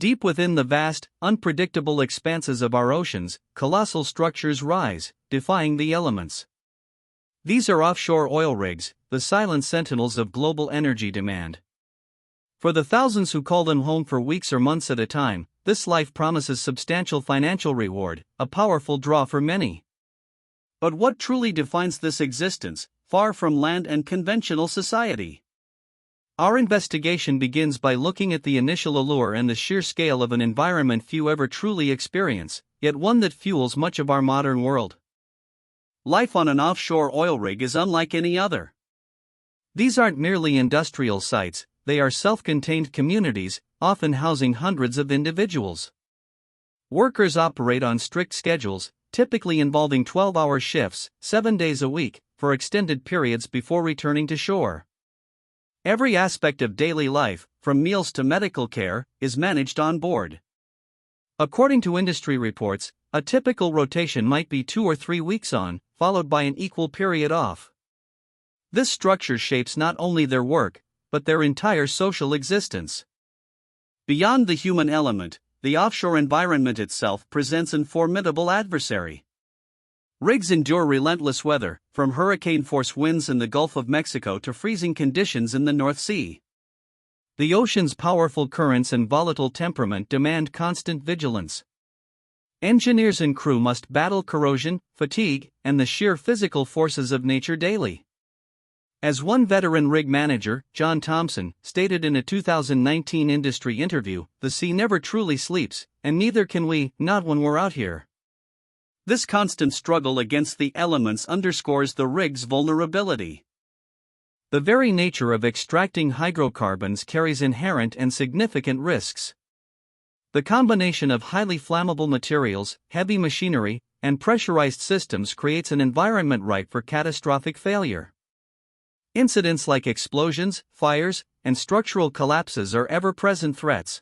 Deep within the vast, unpredictable expanses of our oceans, colossal structures rise, defying the elements. These are offshore oil rigs, the silent sentinels of global energy demand. For the thousands who call them home for weeks or months at a time, this life promises substantial financial reward, a powerful draw for many. But what truly defines this existence, far from land and conventional society? Our investigation begins by looking at the initial allure and the sheer scale of an environment few ever truly experience, yet one that fuels much of our modern world. Life on an offshore oil rig is unlike any other. These aren't merely industrial sites, they are self-contained communities, often housing hundreds of individuals. Workers operate on strict schedules, typically involving 12-hour shifts, 7 days a week, for extended periods before returning to shore. Every aspect of daily life, from meals to medical care, is managed on board. According to industry reports, a typical rotation might be 2 or 3 weeks on, followed by an equal period off. This structure shapes not only their work, but their entire social existence. Beyond the human element, the offshore environment itself presents an formidable adversary. Rigs endure relentless weather, from hurricane-force winds in the Gulf of Mexico to freezing conditions in the North Sea. The ocean's powerful currents and volatile temperament demand constant vigilance. Engineers and crew must battle corrosion, fatigue, and the sheer physical forces of nature daily. As one veteran rig manager, John Thompson, stated in a 2019 industry interview, "The sea never truly sleeps, and neither can we, not when we're out here." This constant struggle against the elements underscores the rig's vulnerability. The very nature of extracting hydrocarbons carries inherent and significant risks. The combination of highly flammable materials, heavy machinery, and pressurized systems creates an environment ripe for catastrophic failure. Incidents like explosions, fires, and structural collapses are ever-present threats.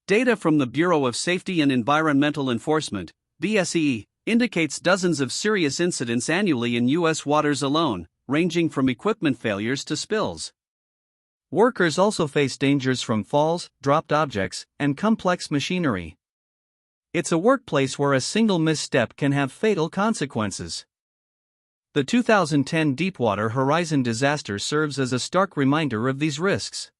Data from the Bureau of Safety and Environmental Enforcement, BSE, indicates dozens of serious incidents annually in U.S. waters alone, ranging from equipment failures to spills. Workers also face dangers from falls, dropped objects, and complex machinery. It's a workplace where a single misstep can have fatal consequences. The 2010 Deepwater Horizon disaster serves as a stark reminder of these risks.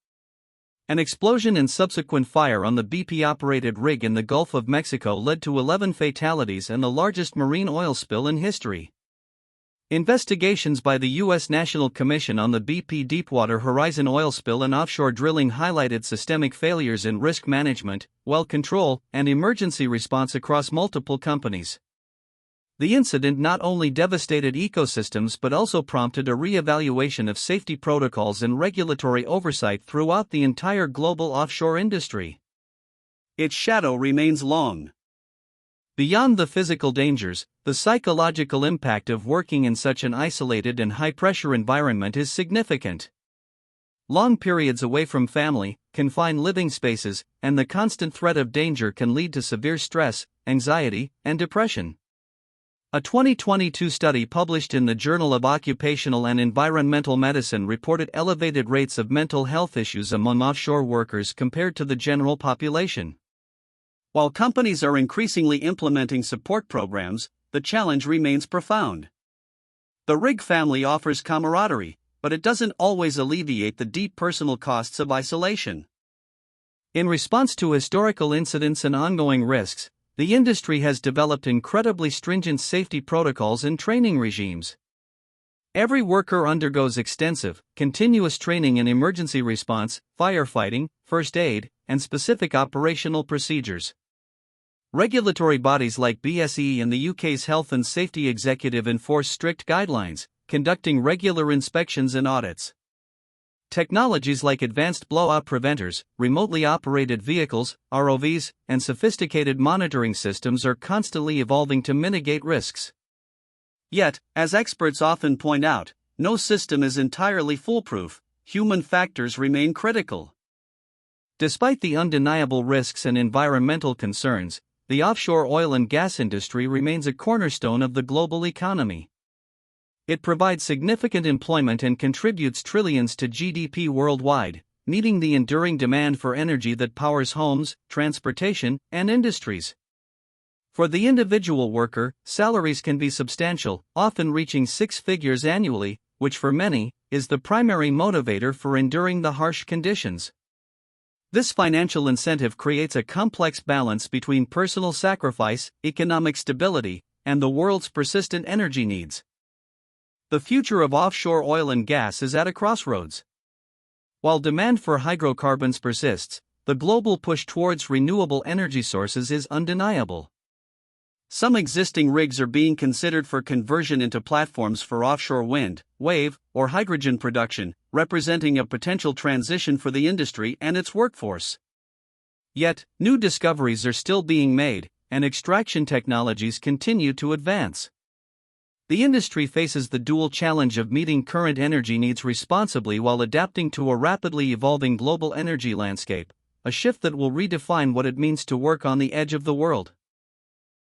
An explosion and subsequent fire on the BP-operated rig in the Gulf of Mexico led to 11 fatalities and the largest marine oil spill in history. Investigations by the U.S. National Commission on the BP Deepwater Horizon oil spill and offshore drilling highlighted systemic failures in risk management, well control, and emergency response across multiple companies. The incident not only devastated ecosystems but also prompted a re-evaluation of safety protocols and regulatory oversight throughout the entire global offshore industry. Its shadow remains long. Beyond the physical dangers, the psychological impact of working in such an isolated and high-pressure environment is significant. Long periods away from family, confined living spaces, and the constant threat of danger can lead to severe stress, anxiety, and depression. A 2022 study published in the Journal of Occupational and Environmental Medicine reported elevated rates of mental health issues among offshore workers compared to the general population. While companies are increasingly implementing support programs, the challenge remains profound. The rig family offers camaraderie, but it doesn't always alleviate the deep personal costs of isolation. In response to historical incidents and ongoing risks, the industry has developed incredibly stringent safety protocols and training regimes. Every worker undergoes extensive, continuous training in emergency response, firefighting, first aid, and specific operational procedures. Regulatory bodies like BSE and the UK's Health and Safety Executive enforce strict guidelines, conducting regular inspections and audits. Technologies like advanced blowout preventers, remotely operated vehicles, ROVs, and sophisticated monitoring systems are constantly evolving to mitigate risks. Yet, as experts often point out, no system is entirely foolproof. Human factors remain critical. Despite the undeniable risks and environmental concerns, the offshore oil and gas industry remains a cornerstone of the global economy. It provides significant employment and contributes trillions to GDP worldwide, meeting the enduring demand for energy that powers homes, transportation, and industries. For the individual worker, salaries can be substantial, often reaching six figures annually, which for many is the primary motivator for enduring the harsh conditions. This financial incentive creates a complex balance between personal sacrifice, economic stability, and the world's persistent energy needs. The future of offshore oil and gas is at a crossroads. While demand for hydrocarbons persists, the global push towards renewable energy sources is undeniable. Some existing rigs are being considered for conversion into platforms for offshore wind, wave, or hydrogen production, representing a potential transition for the industry and its workforce. Yet, new discoveries are still being made, and extraction technologies continue to advance. The industry faces the dual challenge of meeting current energy needs responsibly while adapting to a rapidly evolving global energy landscape, a shift that will redefine what it means to work on the edge of the world.